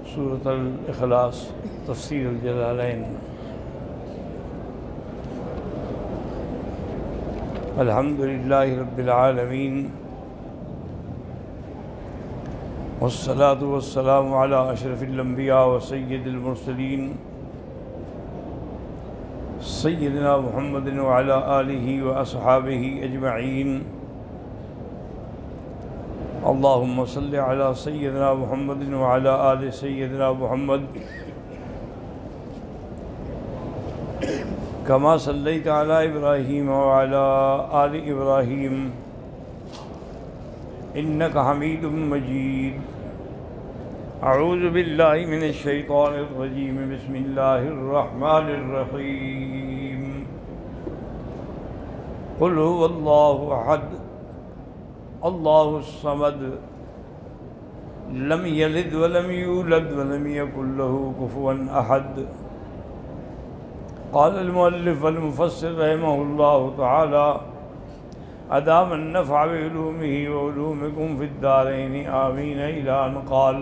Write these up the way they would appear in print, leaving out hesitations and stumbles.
سورۃ الاخلاص تفسیر الجلالین۔ الحمد للہ رب العالمین والصلاة والسلام علی اشرف الانبیاء وسید المرسلین سیدنا محمد وعلی آلہ واصحابہ اجمعین۔ اللہم صلی علی سیدنا محمد وعلی آل سیدنا محمد کما صلیت علی ابراہیم وعلی آل ابراہیم انک حمید مجید۔ اعوذ باللہ من الشیطان الرجیم، بسم اللہ الرحمن الرحیم۔ قل هو اللہ احد اللہ الصمد لم یلد ولم یولد ولم یکن له کفوا احد۔ قال المؤلف والمفسر رحمہ اللہ تعالی ادام النفع بعلومه وعلومكم في الدارين آمین الى ان قال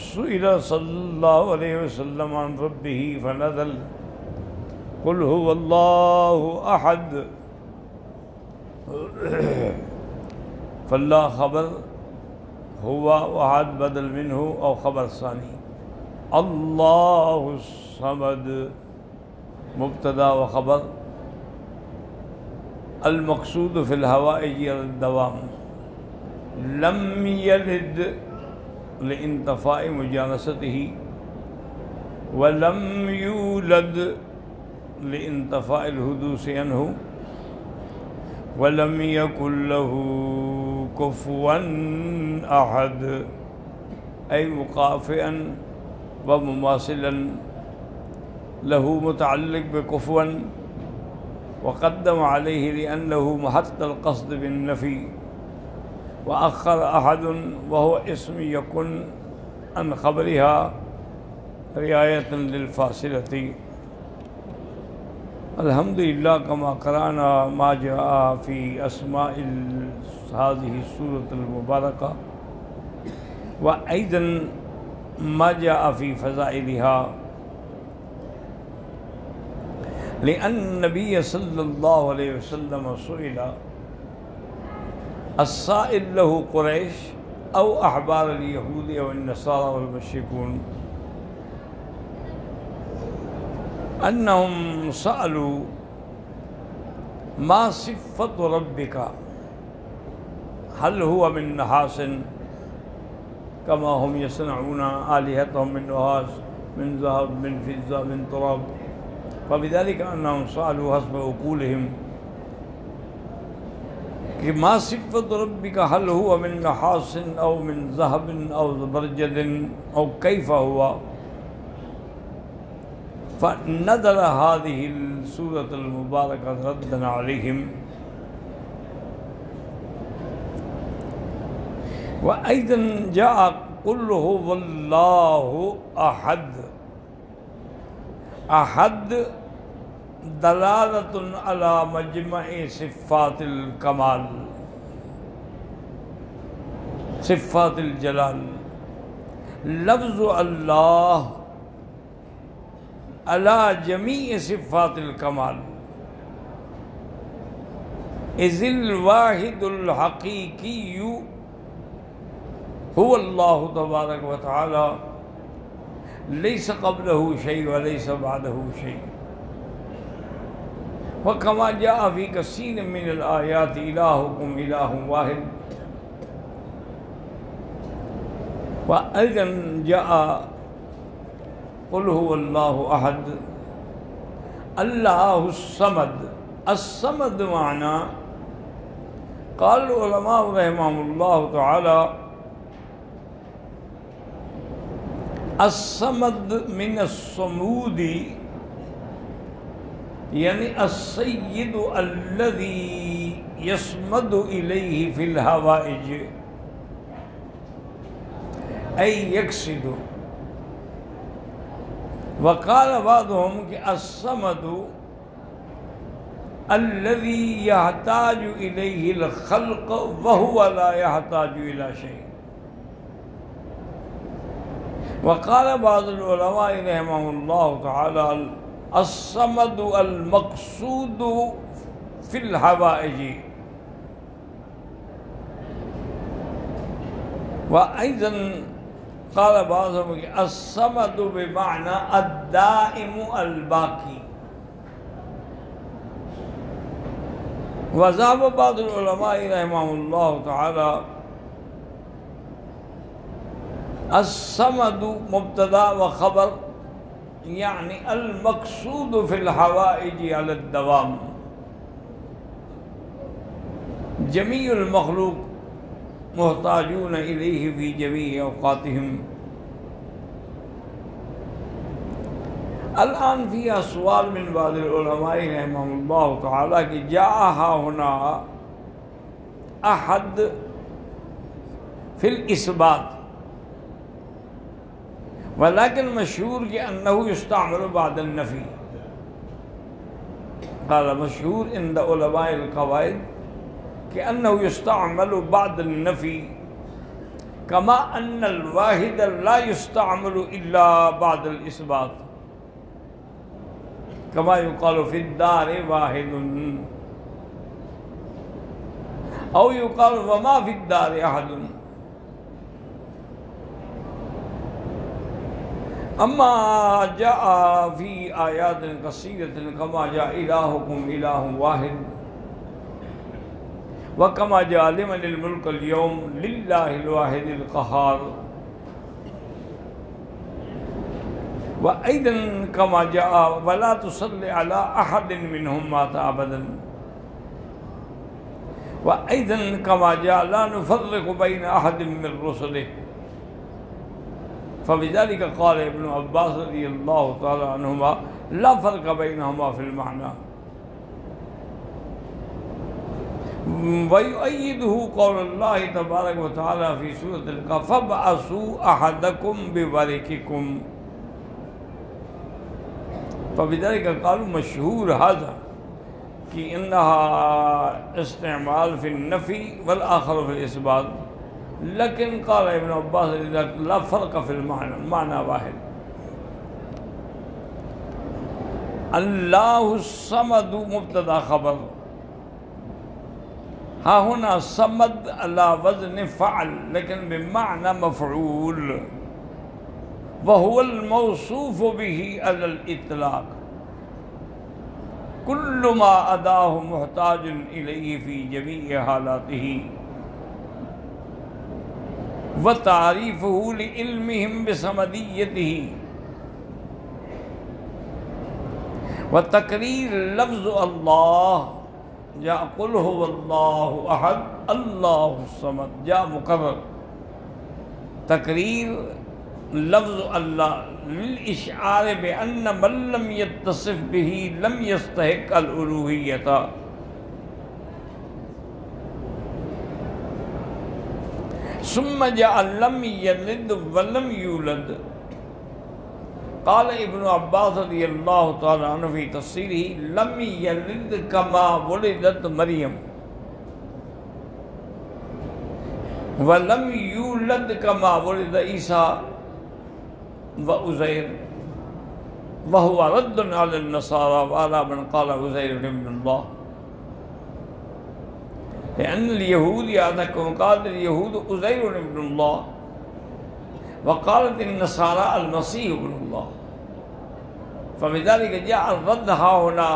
سئل صلی اللہ علیہ وسلم عن ربه فنزل قل هو اللہ احد۔ فاللہ خبر ہوا احد بدل منہ او خبر ثانی، اللہ الصمد مبتدا و خبر، المقصود فی الحوائج الدوام، لم یلد لانتفاء مجانستہ ولم یولد لانتفاء الحدوث عنہ ولم یکن له کفوا احد، ای مقافئا و مماثلا له متعلق بکفوا وقدم علیہ لأنه محط القصد بالنفی، وأخر أحد وهو اسم يكن عن خبرها رعاية للفاصلة۔ الحمد لله كما قرأنا ما جاء في أسماء هذه السورة المباركة، وأيضا ما جاء في فضائلها، لأن النبي صلى الله عليه وسلم سئل السائل له قریش او احبار اليہود او النصارى والمشركون، انہم سألوا ما صفة ربك هل هو من نحاس كما هم يصنعون آلهتهم من نحاس من ذهب من فضة من تراب، فبذلك انہم سألوا حسب عقولهم کہ ما صفت ربک هل هو من نحاس او من ذهب او زبرجد او کیف ہوا، فنزل هذه السورة المباركة ردا عليهم۔ وأيضا جاء قل هو الله أحد، أحد دلالة على مجمع صفات الکمال صفات الجلال، لفظ اللہ على جميع صفات الکمال، اذ الواحد الحقیقی هو اللہ تبارک وتعالی، ليس قبله شيء وليس بعده شيء، وكما جاء في كثير من الآيات إلهكم إله واحد، وأيضا جاء قل هو الله أحد الله الصمد۔ الصمد معنى قال العلماء رحمهم الله تعالى الصمد من الصمود، یعنی السید الذی یصمد الیہ فی الحوائج، ای یقصد۔ وقال بعضهم کہ الصمد الذي يحتاج إليه الخلق وهو لا يحتاج إلى شيء، وقال بعض العلماء رحمهم الله تعالى الصمد المقصود في الحوائج، وأيضا قال بعضهم الصمد بمعنى الدائم الباقي. وذهب بعض العلماء رحمهم الله تعالى الصمد مبتدا وخبر، يعني المقصود في الحوائج على الدوام. جميع المخلوق محتاجون إليه في جميع أوقاتهم. الآن فيها سؤال من بعض العلماء رحمهم الله تعالى کہ جاء هنا أحد في الإثبات، ولكن مشهور کہ أنه يستعمل بعد النفي. قال مشهور عند علماء القواعد کہ أنه يستعمل بعد النفي، كما أن الواحد لا يستعمل إلا بعد الإثبات، كما يقال في الدار واحد، أو يقال وما في الدار أحد. أما جاء في آيات كثيرة كما جاء إلهكم إله واحد، وكما جاء لمن الملك اليوم لله الواحد القهار، وأيضا كما جاء ولا تصل على أحد منهم مات أبدا، وأيضا كما جاء لا نفرق بين أحد من رسله. فبذلك قال ابن عباس رضي الله تعالى عنهما لا فرق بينهما في المعنى. ويؤيده قول الله تبارك وتعالى في سورة الكهف فابعثوا أحدكم بورقكم. فبذلك قالوا مشهور هذا کہ انها استعمال في النفي والآخر في الإثبات، لیکن قال ابن عباس لا فرق في المعنى واحد. اللہ الصمد مبتدا خبر، ہاں ہونا صمد على وزن فعل لیکن بمعنى مفعول، وهو الموصوف به على الإطلاق، كل ما أداه محتاج إليه في جميع حالاته، وتعريفه لعلمهم بصمديته، وتقرير لفظ الله جاء قل هو الله أحد الله الصمد جاء مقرر، تقرير لفظ اللہ للاشعار بأن من لم يتصف به لم يستحق الالوهیت. ثم جاء لم يلد ولم يولد. قال ابن عباس رضی اللہ تعالی عنہ في تفسیره لم يلد كما ولدت مریم، ولم يولد كما ولد عیسیٰ وعزیر، وهو رد على النصارى وعلى من قال عزیر ابن الله، لأن اليهود يعتقدون قالت اليهود عزیر ابن الله، وقالت النصارى المسيح ابن الله. فبذلك جاء الرد ها هنا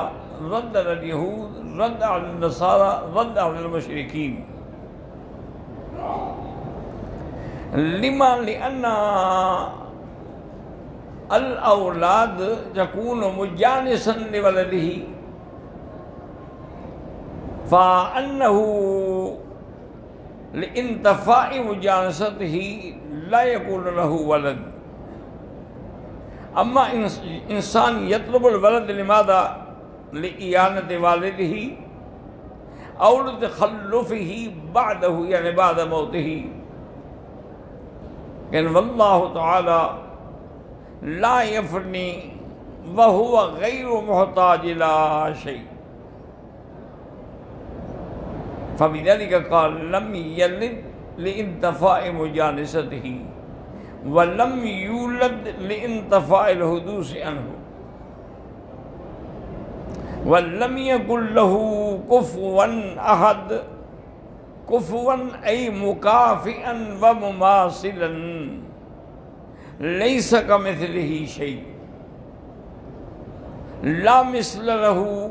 رد على اليهود، رد على النصارى، رد على المشركين. لما؟ لأن الأولاد يكون مجانسا لولده، فأنه لانتفاء مجانسته لا يكون له ولد. أما إنسان يطلب الولد لماذا؟ لإعانة والده أو لتخلفه بعده، يعني بعد موته. يعني والله تعالى لا يفني وهو غير محتاج إلى شيء. فبذلك قال لم يلد لانتفاء مجانسته، وَلَمْ يُولَدْ لِانْتِفَاءِ الْحُدُوثِ عَنْهُ وَلَمْ يَكُنْ لَهُ كُفُوًا أَحَدٌ كُفُوًا أي مكافئا ومماثلا ليس كمثله شيء لا مثل له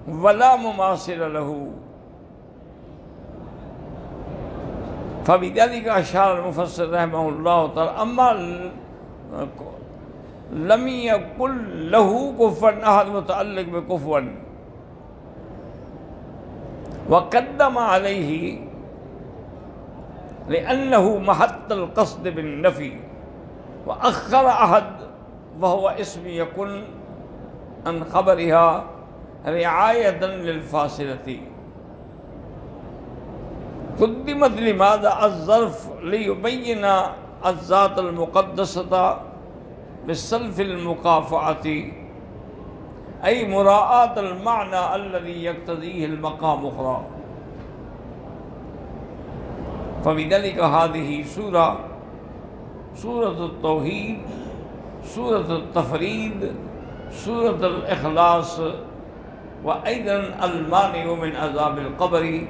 ولا مماثل له. فبذلك أشار المفسر رحمه الله تعالى أما لم يكن له كفوا أحد متعلق بكفوا، وقدم عليه لأنه محط القصد بالنفي، وأخر أحد وهو اسم يكن عن خبرها رعاية للفاصلة. قدمت لماذا الظرف ليبين الذات المقدسة بالسلف المكافأة أي مراعاة المعنى الذي يقتضيه المقام أخرى. فبذلك هذه سورة التوحيد، سورة التفريد، سورة الإخلاص، وأيضا المانع من عذاب القبر،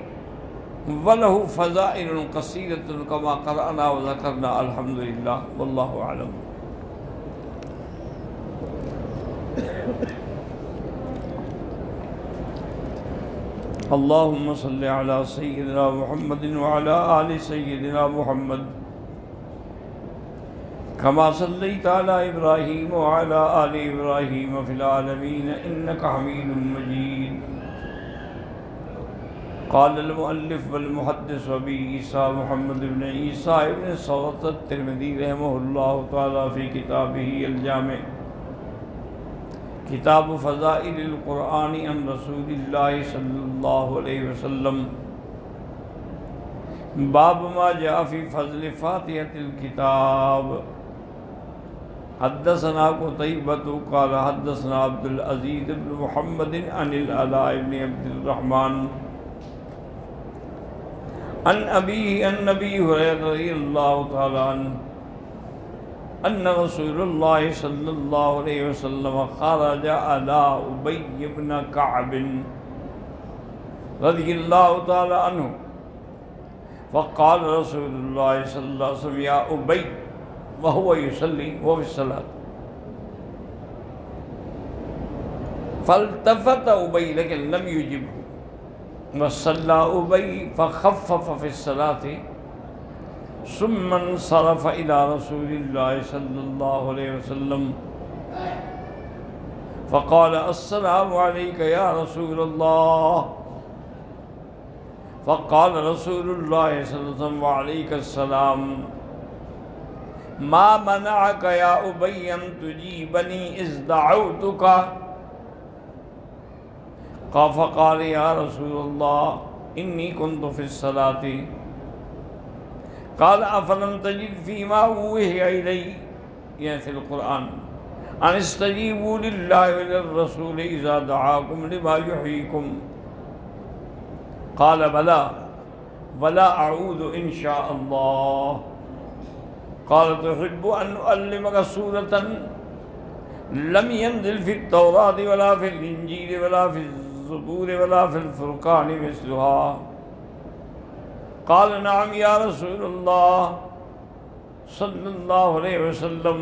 وله فضائل قصيرة كما قرأنا وذكرنا. الحمد لله والله أعلم. اللهم صل على سيدنا محمد وعلى آل سيدنا محمد كما صليت على إبراهيم وعلى آل إبراهيم في العالمين إنك حميد مجيد. قال المؤلف والمحدث أبي عيسى محمد بن عيسى بن صوت الترمذي رحمه الله تعالى في كتابه الجامع کتاب فضائل القرآن عن رسول اللہ صلی اللہ علیہ وسلم، باب ما جاء فی فضل فاتحة الكتاب. حدثنا قتيبة قال حدثنا عبد العزيز بن محمد عن العلاء بن عبد الرحمن عن أبيه عن أبي هريرة رضي الله تعالى عنه أن رسول الله صلى الله عليه وسلم خرج على أبي بن كعب رضي الله تعالى عنه فقال رسول الله صلى الله عليه وسلم يا أبي وهو يصلي وهو في الصلاة، فالتفت أبي لكن لم يجبه، وصلى أبي فخفف في الصلاة ثم انصرف إلى رسول الله صلى الله عليه وسلم فقال السلام عليك يا رسول الله. فقال رسول الله صلى الله عليه وسلم وعليك السلام، ما منعك يا أبي أن تجيبني إذ دعوتك؟ فقال يا رسول الله إني كنت في الصلاة. قال أفلم تجد فيما أوحي إلي، يعني في القرآن، أن استجيبوا لله وللرسول إذا دعاكم لما يحييكم؟ قال بلى ولا أعود إن شاء الله. قال تحب أن أعلمك سورة لم ينزل في التوراة ولا في الإنجيل ولا في الزبور ولا في الفرقان مثلها؟ قال نعم يا رسول الله صلى الله عليه وسلم.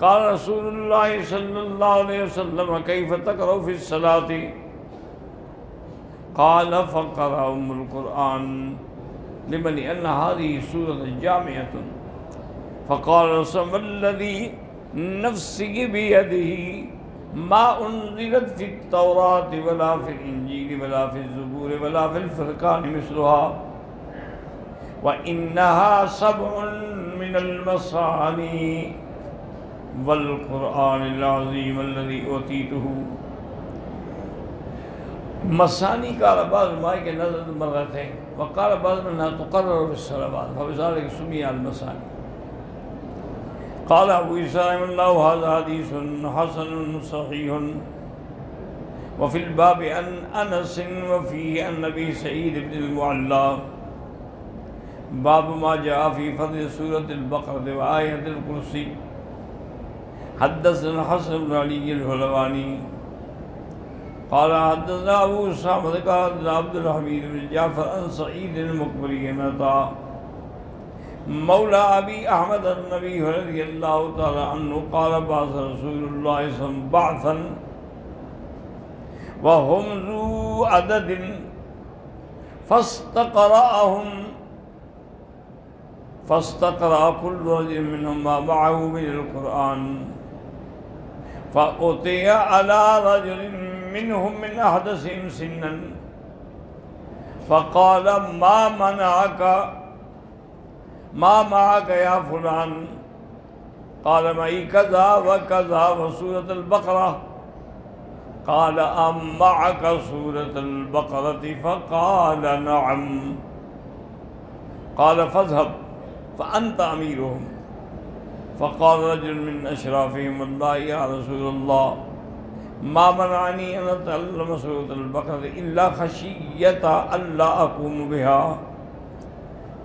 قال رسول الله صلى الله عليه وسلم كيف تقرأ في الصلاة؟ قال فقرأ القرآن لمن لأن هذه سورة جامعة. فقال رسول الذي نفسي بيده ما أنزلت في التوراة ولا في الإنجيل ولا في الزبور ولا في الفرقان مثلها، وإنها 7 من المثاني والقرآن العظيم الذي أوتيته. مثانی کا بعض علماء کے نظر مرت ہے، وقال بعض منها تقرر في الصلوات فبذلك سمي المثاني. قال ابو عيسى الله هذا حديث حسن صحيح. وفي الباب عن انس وفيه عن ابي سعيد بن المعلى باب ما جاء في فضل سورة البقرة وآية الكرسي. حدثنا حسن بن علي الحلواني قال حدثنا أبو أسامة قال حدثنا عبد الحميد بن جعفر عن سعيد المقبري عن عطاء مولى أبي أحمد النبي رضي الله تعالى عنه قال بعث رسول الله صلى الله عليه وسلم بعثا وهم ذو عدد فاستقرأ كل رجل منهم ما معه من القرآن فأتي على رجل منهم من أحدثهم سنا فقال ما معك يا فلان؟ قال معي كذا وكذا وسورة البقرة. قال أم معك سورة البقرة؟ فقال نعم. قال فاذهب فأنت أميرهم. فقال رجل من أشرافهم والله يا رسول الله ما منعني أن أتعلم سورة البقرة إلا خشية ألا أقوم بها.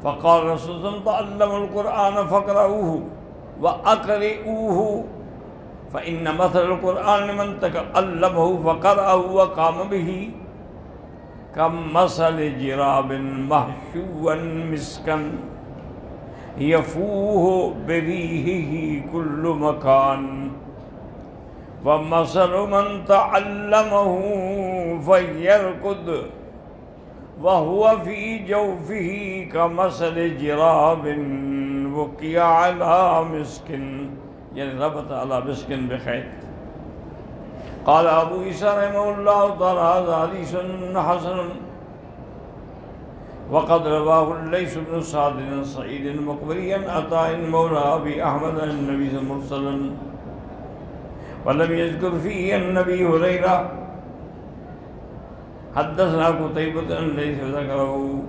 فقال رسول الله تعلموا القرآن فاقرؤوه وأقرئوه فإن مثل القرآن لمن تعلمه فقرأه وقام به كمثل جراب محشوا مسكا يفوه بريحه كل مكان ومثل من تعلمه فيرقد وهو في جوفه كمثل جراب وقع على مسك يعني ربط على مسك بخيط. قال أبو عيسى رحمه الله تعالى هذا حديث حسن وقد رواه الليث بن سعد بن سعيد المقبري عن عطاء مولى أبي أحمد عن النبي صلى الله عليه وسلم ولم يذكر فيه النبي هريرة. حدثنا قتيبة عن الليث ذكره.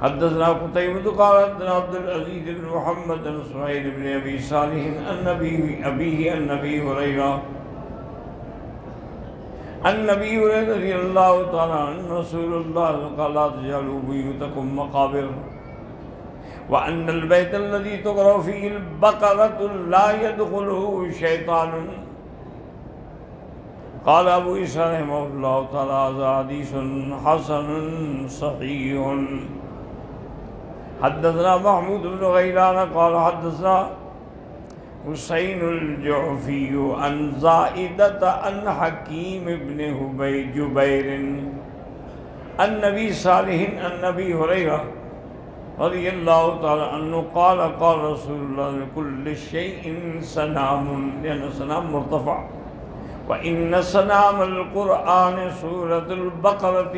حدثنا قتيبة قال حدثنا عبد العزيز بن محمد بن سهيل بن أبي صالح عن أبيه عن أبي هريرة النبي رضي الله تعالى عنه رسول الله قال لا تجعلوا بيوتكم مقابر وأن البيت الذي تقرأ فيه البقرة لا يدخله شيطان. قال أبو عيسى رحمه الله تعالى هذا حديث حسن صحيح. حدثنا محمود بن غيلان قال حدثنا حسين الجعفي عن زائدة عن حكيم بن جبير عن نبي صالح عن نبي هريرة رضي الله تعالى عنه قال قال رسول الله لكل شيء سنام لأن سنام مرتفع وإن سنام القرآن سورة البقرة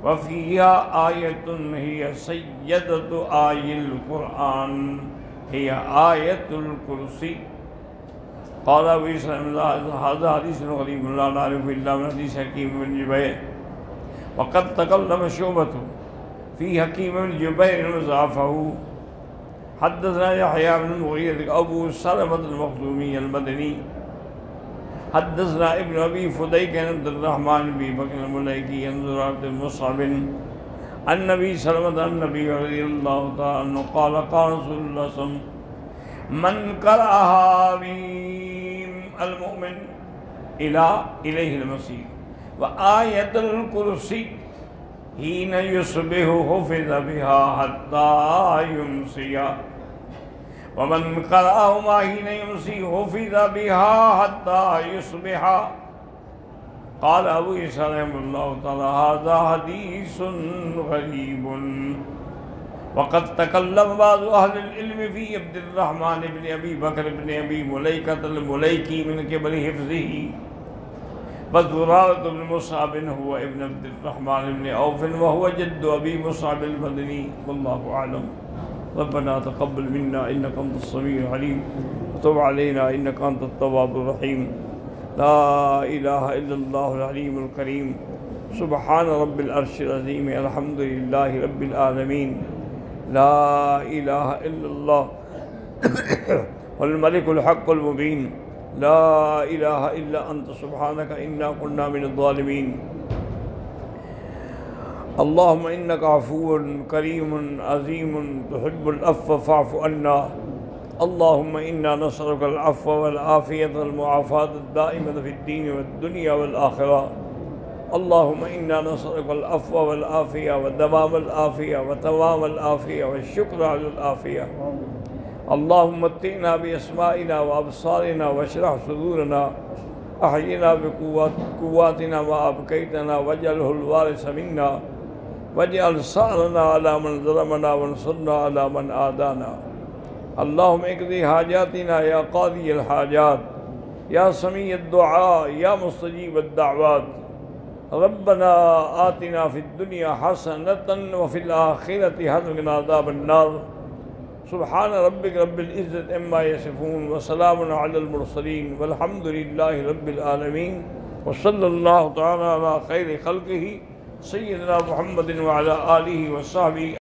وفيها آية هي سيدة آي القرآن هي آية الكرسي. قال أبو عيسى هذا حديث غريب لا نعرف إلا من حديث حكيم بن جبير وقد تكلم شعبة في حكيم بن جبير وضعفه. حدثنا يحيى بن المغيرة أبو سلمة المخزومي المدني حدثنا ابن أبي فديك عن عبد الرحمن بن بكر المليكي عن زرارة بن مصعب عن نبي سلمة عن النبي رضي الله تعالى عنه قال قال رسول الله صلى الله عليه وسلم من قرأها ميم المؤمن إليه المصير وآية الكرسي حين يصبح حفظ بها حتى يمسي ومن قرأهما حين يمسي حفظ بها حتى يصبح. قال أبو عيسى رحمه الله تعالى هذا حديث غريب. وقد تكلم بعض أهل العلم في عبد الرحمن بن أبي بكر بن أبي مليكة المليكي من قبل حفظه وزرارة بن مصعب هو ابن عبد الرحمن بن عوف وهو جد أبي مصعب المدني والله أعلم. ربنا تقبل منا إنك أنت السميع العليم وتب علينا إنك أنت التواب الرحيم. لا إله إلا الله العليم الكريم سبحان رب العرش العظيم الحمد لله رب العالمين. لا إله إلا الله والملك الحق المبين. لا إله إلا أنت سبحانك إنا كنا من الظالمين. اللهم إنك عفو كريم عظيم تحب العفو فاعف عنا. اللهم إنا نسألك العفو والعافية والمعافاة الدائمة في الدين والدنيا والآخرة. اللهم إنا نسألك العفو والعافية ودوام العافية وتمام العافية والشكر على العافية. اللهم متعنا بأسمائنا وأبصارنا واشرح صدورنا. أحينا بقواتنا ما أبقيتنا واجعله الوارث منا واجعل ثأرنا على من ظلمنا وانصرنا على من عادانا. اللهم اقضِ حاجاتنا يا قاضي الحاجات يا سميع الدعاء يا مستجيب الدعوات. ربنا آتنا في الدنيا حسنة وفي الآخرة حسنة وقنا عذاب النار. سبحان ربك رب العزة عما يصفون وسلام على المرسلين والحمد لله رب العالمين. وصلى الله تعالى على خير خلقه سيدنا محمد وعلى آله وصحبه